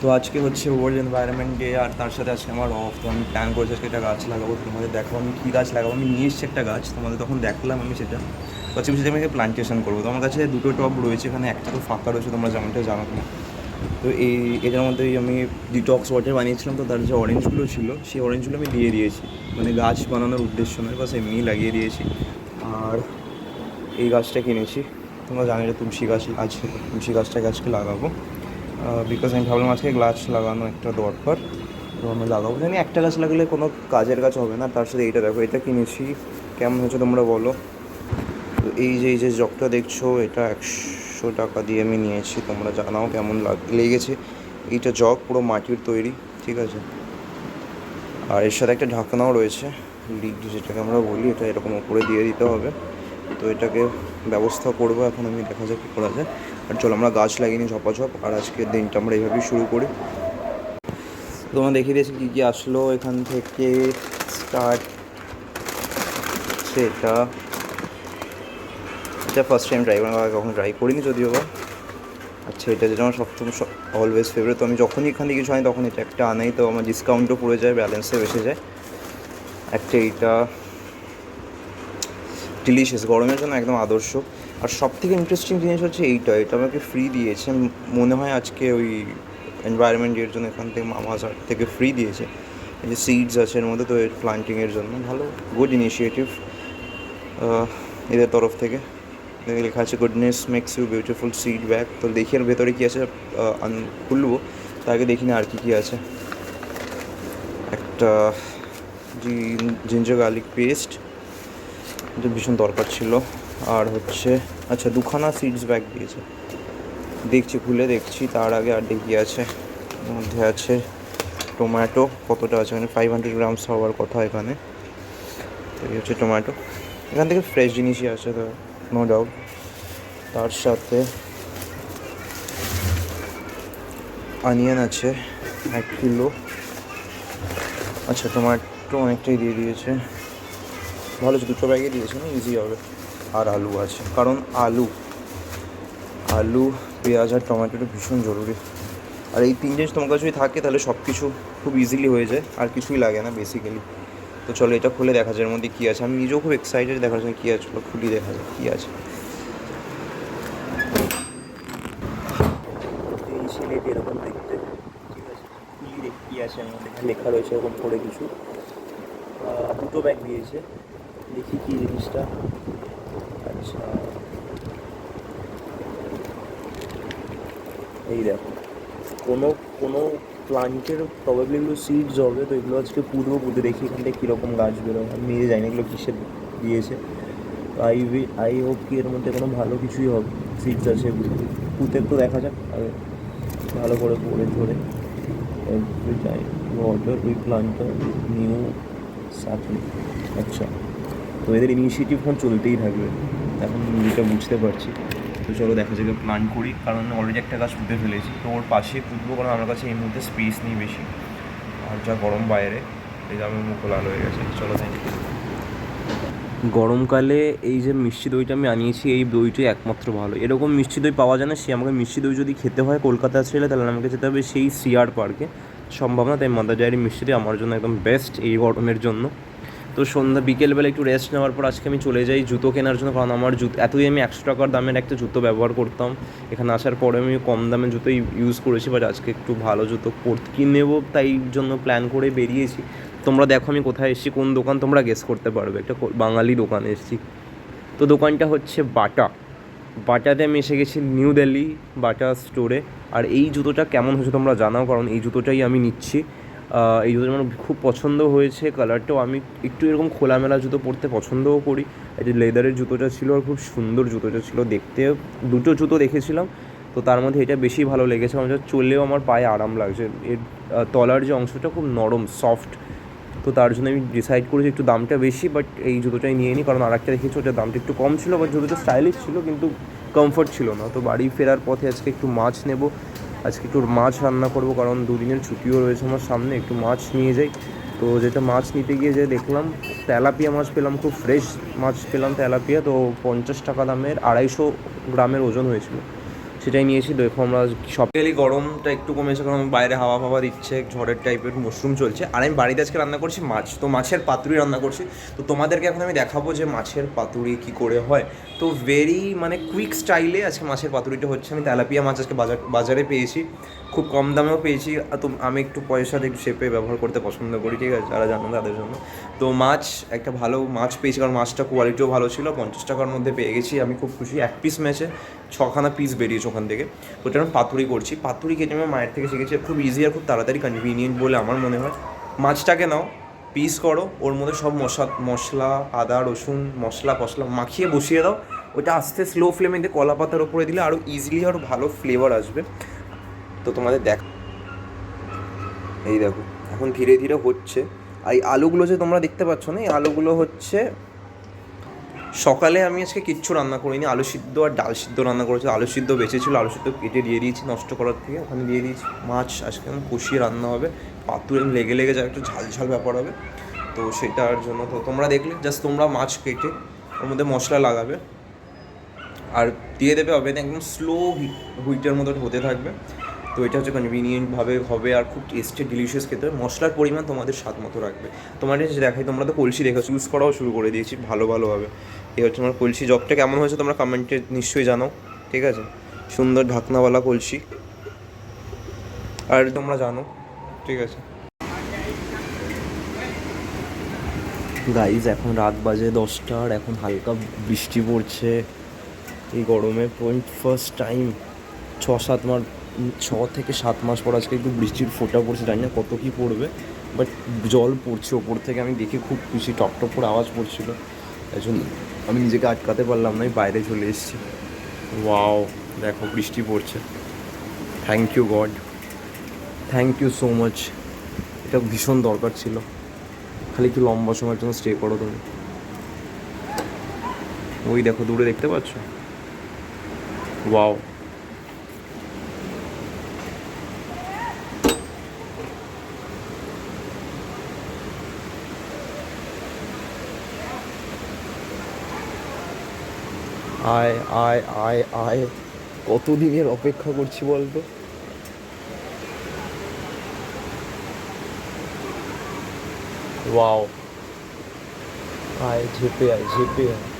তো আজকে হচ্ছে ওয়ার্ল্ড এনভায়রনমেন্ট ডে, আর তার সাথে আজকে আমার অফ। তো আমি প্ল্যান করেছি আজকে একটা গাছ লাগাবো। তোমাদের দেখো আমি কী গাছ লাগাবো। আমি নিয়ে এসেছি একটা গাছ, তোমাদের তখন দেখলাম আমি সেটা। তো আজকে সেটা আমি প্লান্টেশন করবো। তো আমার কাছে দুটো টব রয়েছে, এখানে একটা তো ফাঁকা রয়েছে, তোমরা যেমনটা জানো না। তো এটার মধ্যেই আমি ডিটক্স ওয়াটার বানিয়েছিলাম। তো তার যে অরেঞ্জগুলো ছিল সেই অরেঞ্জগুলো আমি দিয়ে দিয়েছি, মানে গাছ বানানোর উদ্দেশ্য নয়, বাস এমনি লাগিয়ে দিয়েছি। আর এই গাছটা কিনেছি, তোমরা জানো যে তুলসী গাছ আছে, তুলসী গাছটাকে আজকে লাগাবো। বিকজ আমি ভাবলাম আজকে গাছ লাগানো একটা দরকার, তো আমি লাগাবো। জানি একটা গাছ লাগালে কোনো কাজের গাছ হবে না। তার সাথে এইটা দেখো, এটা কিনেছি, কেমন হয়েছে তোমরা বলো। তো এই যে জগটা দেখছো, এটা 100 টাকা দিয়ে আমি নিয়েছি, তোমরা জানাও কেমন লেগেছে। এইটা জগ পুরো মাটির তৈরি, ঠিক আছে। আর এর সাথে একটা ঢাকনাও রয়েছে, লিড যেটাকে আমরা বলি, এটা এরকম উপরে দিয়ে দিতে হবে। তো এটাকে ব্যবস্থা করবো এখন আমি, দেখা যাক কী করা যায়। আর চলো আমরা গাছ লাগিয়ে নিই ঝপাঝপ, আর আজকের দিনটা আমরা এইভাবেই শুরু করি। তোমার দেখিয়ে দিয়েছি কী কী আসলো এখান থেকে। স্টার্ট সেটা, এটা ফার্স্ট টাইম ট্রাই করা, কখনো ট্রাই করিনি যদিও বা। আচ্ছা, এটা যেটা আমার সবথেকে অলওয়েজ ফেভারিট। তো আমি যখনই এখান থেকে কিছু আনি তখন এটা একটা আনাই, তো আমার ডিসকাউন্টও পড়ে যায়, ব্যালেন্সে বেসে যায় একটা। এইটা ডিলিশিয়াস, গরমের জন্য একদম আদর্শ। আর সবথেকে ইন্টারেস্টিং জিনিস হচ্ছে এটা আমাকে ফ্রি দিয়েছে, মনে হয় আজকে ওই এনভায়রনমেন্ট ডের জন্য এখান থেকে মামাজ আর্ট থেকে ফ্রি দিয়েছে। এই যে সিডস আছে এর মধ্যে, তো এর প্লান্টিংয়ের জন্য ভালো, গুড ইনিশিয়েটিভ এদের তরফ থেকে। লেখা আছে goodness makes you beautiful seed bag. তো দেখি এর ভেতরে কী আছে, খুলবো তার আগে দেখি না আর কী আছে। একটা জিঞ্জার গার্লিক পেস্ট, এটা ভীষণ দরকার ছিল। আর হচ্ছে আচ্ছা, দুখানা সিডস ব্যাগ দিয়েছে, দেখছি খুলে দেখছি। তার আগে আর দেখি আছে, মধ্যে আছে টমেটো। কতটা আছে এখানে? 500 গ্রামস হওয়ার কথা এখানে। তো এই হচ্ছে টমেটো, এখান থেকে ফ্রেশ জিনিসই আছে, তো নো ডাউট। তার সাথে অনিয়ন আছে 1 কিলো। আচ্ছা, টমেটো অনেকটাই দিয়ে দিয়েছে, ভালো আছে, দুটো ব্যাগে দিয়েছে না, ইজি হবে। আর আলু আছে, কারণ আলু পেঁয়াজ আর টমেটোটা ভীষণ জরুরি। আর এই 3 জিনিস তোমার কাছে যদি থাকে তাহলে সব কিছু খুব ইজিলি হয়ে যায়, আর কিছুই লাগে না বেসিক্যালি। তো চলো এটা খুলে দেখা যায় এর মধ্যে কী আছে। আমি নিজেও খুব এক্সাইটেড দেখার জন্য কী আছে। চলো খুলি, দেখা যায় কী আছে। এই ছেলেটি এরকম দেখতে, ঠিক আছে, খুলি দেখি কী আছে এর মধ্যে। লেখা রয়েছে এরকম করে কিছু, দুটো ব্যাগ দিয়েছে, দেখি কী জিনিসটা। আচ্ছা, এই দেখো, কোনো কোনো প্লান্টের প্রবাবলি এগুলো সিডস হবে। তো এগুলো আজকে পুঁতে দেখি এখান থেকে কীরকম গাছ বেরোয়। আমি নিজে জানি এগুলো কিসের দিয়েছে। তো আই হোপ কি এর মধ্যে কোনো ভালো কিছুই হবে, সিডস আছে এগুলো। পুঁতে তো দেখা যাক আগে, ভালো করে পড়ে ধরে। Every time water we plant a new sapling. আচ্ছা, তো এদের ইনিশিয়েটিভ এখন চলতেই থাকবে, এখন যেটা বুঝতে পারছি। তো চলো দেখা যাবে, প্ল্যান করি, কারণ অলরেডি একটা গাছ পুঁতে ফেলেছি। তো ওর পাশে পুঁতবো, কারণ আমার কাছে এই মুহূর্তে স্পেস নেই বেশি। আর যা গরম বাইরে, এই যে আমার মুখ লাল হয়ে গেছে। চলো, থ্যাংক ইউ। গরমকালে এই যে মিষ্টি দইটা আমি আনিয়েছি, এই দইটাই একমাত্র ভালো। এরকম মিষ্টি দই পাওয়া যায় না। সে আমাকে মিষ্টি দই যদি খেতে হয় কলকাতা ছেড়ে, তাহলে আমাকে যেতে হবে সেই সিআর পার্কে। সম্ভব না, তাই মাদার ডেয়ারি মিষ্টি দই আমার জন্য একদম বেস্ট এই গরমের জন্য। তো সন্ধ্যা বিকেলবেলা একটু রেস্ট নেওয়ার পর আজকে আমি চলে যাই জুতো কেনার জন্য, কারণ আমার জুতো এতই আমি 100 টাকার দামের একটা জুতো ব্যবহার করতাম। এখানে আসার পরে আমি কম দামের জুতো ইউজ করেছি, বাট আজকে একটু ভালো জুতো কিনে নেবো, তাই জন্য প্ল্যান করে বেরিয়েছি। তোমরা দেখো আমি কোথায় এসেছি, কোন দোকান তোমরা গেস করতে পারবে। একটা বাঙালি দোকানে এসেছি। তো দোকানটা হচ্ছে বাটাতে আমি এসে গেছি, নিউ দিল্লি বাটা স্টোরে। আর এই জুতোটা কেমন হয়েছে তোমরা জানাও, কারণ এই জুতোটাই আমি নিচ্ছি। এই জুতোটা আমার খুব পছন্দ হয়েছে, কালারটাও। আমি একটু এরকম খোলামেলা জুতো পরতে পছন্দও করি। এই যে লেদারের জুতোটা ছিল, আর খুব সুন্দর জুতোটা ছিল দেখতে। দুটো জুতো দেখেছিলাম, তো তার মধ্যে এটা বেশি ভালো লেগেছে। আমার চললেও আমার পায়ে আরাম লাগছে। এর তলার যে অংশটা খুব নরম সফট। তো তার জন্য আমি ডিসাইড করেছি একটু দামটা বেশি, বাট এই জুতোটাই নিয়ে নিই। কারণ আর একটা দেখেছি ওটার দামটা একটু কম ছিল, বাট জুতোটা স্টাইলিশ ছিল, কিন্তু কমফর্ট ছিল না। তো বাড়ি ফেরার পথে আজকে একটু মাছ নেব, আজকে একটু মাছ রান্না করব, কারণ দুদিনের ছুটিও রয়েছে আমার সামনে। একটু মাছ নিয়ে যাই। তো যেটা মাছ নিতে গিয়ে যে দেখলাম, তেলাপিয়া মাছ পেলাম, খুব ফ্রেশ মাছ পেলাম তেলাপিয়া। তো 50 টাকা দামের 250 গ্রামের ওজন হয়েছিল। সেটাই নিয়েছি। দেখো আমরা সকালে গরমটা একটু কমেছে, কারণ বাইরে হাওয়া ফাওয়া দিচ্ছে, ঝড়ের টাইপের মশরুম চলছে। আর আমি বাড়িতে আজকে রান্না করছি মাছ, তো মাছের পাতুরি রান্না করছি। তো তোমাদেরকে এখন আমি দেখাবো যে মাছের পাতুরি কী করে হয়। তো ভেরি মানে কুইক স্টাইলে আজকে মাছের পাতুরিটা হচ্ছে। আমি তেলাপিয়া মাছ আজকে বাজারে পেয়েছি, খুব কম দামেও পেয়েছি। তো আমি একটু পয়সাটা একটু শেপে ব্যবহার করতে পছন্দ করি, ঠিক আছে, যারা জানো তাদের জন্য। তো মাছ, একটা ভালো মাছ পেয়েছি, কারণ মাছটা কোয়ালিটিও ভালো ছিল। 50 টাকার মধ্যে পেয়ে গেছি, আমি খুব খুশি। এক পিস ম্যাচে 6খানা পিস বেরিয়েছে ওখান থেকে। ওটা আমি পাতুরি করছি। পাতুরি খেতে আমি মায়ের থেকে শিখেছি, খুব ইজি আর খুব তাড়াতাড়ি কনভিনিয়েন্ট বলে আমার মনে হয়। মাছটাকে নাও, পিস করো, ওর মধ্যে সব মশলা আদা রসুন মশলা মাখিয়ে বসিয়ে দাও। ওটা আস্তে স্লো ফ্লেমে দিয়ে কলা পাতার ওপরে দিলে আরও ইজিলি আরও ভালো ফ্লেভার আসবে। তো তোমাদের এই দেখো এখন ধীরে ধীরে হচ্ছে। আর এই আলুগুলো যে তোমরা দেখতে পাচ্ছ না, এই আলুগুলো হচ্ছে সকালে আমি আজকে কিচ্ছু রান্না করিনি, আলু সিদ্ধ আর ডাল সিদ্ধ রান্না করেছি। আলু সিদ্ধ বেঁচেছিলো, আলু সিদ্ধ কেটে দিয়ে দিয়েছি নষ্ট করার থেকে, ওখানে দিয়ে দিয়েছি। মাছ আজকে আমি কষিয়ে রান্না হবে, পাতুরি লেগে লেগে যাবে, একটু ঝাল ঝাল ব্যাপার হবে। তো সেটার জন্য তো তোমরা দেখলে জাস্ট তোমরা মাছ কেটে ওর মধ্যে মশলা লাগাবে আর দিয়ে দেবে, হবে না একদম স্লো হুইটের মতো হতে থাকবে। তো এটা হচ্ছে কনভিনিয়েন্টভাবে হবে আর খুব টেস্টি ডিলিশিয়াস খেতে হবে। মশলার পরিমাণ তোমাদের স্বাদ মতো রাখবে। তোমাদের যে দেখাই, তোমরা তো কলসি দেখো, ইউজ করাও শুরু করে দিয়েছি ভালোভাবে। এই হচ্ছে আমার কলসি। জগটা কেমন হয়েছে তোমরা কমেন্টে নিশ্চয়ই জানো, ঠিক আছে, সুন্দর ঢাকনাওয়ালা কলসি। আর তোমরা জানো, ঠিক আছে গাইজ, এখন রাত বাজে 10টা আর এখন হালকা বৃষ্টি পড়ছে এই গরমে। ফার্স্ট টাইম 6 থেকে 7 মাস পর আজকে একটু বৃষ্টির ফোঁটা পড়ছে, জানি না কত কী পড়বে, বাট জল পড়ছে ওপর থেকে। আমি দেখে খুব খুশি, টপ করে আওয়াজ পড়ছিল, তাই জন্য আমি নিজেকে আটকাতে পারলাম না, আমি বাইরে চলে এসেছি। ওয়াও, দেখো বৃষ্টি পড়ছে। Thank you God, thank you so much. এটা ভীষণ দরকার ছিল। খালি একটু লম্বা সময়ের জন্য স্টে করো তুমি। ওই দেখো দূরে দেখতে পাচ্ছ, ওয়াও। আয় আয় আয় আয়, কতদিনের অপেক্ষা করছি বলতো। ওয়াও, আয় ঝেপে আয় ঝেপে আয়।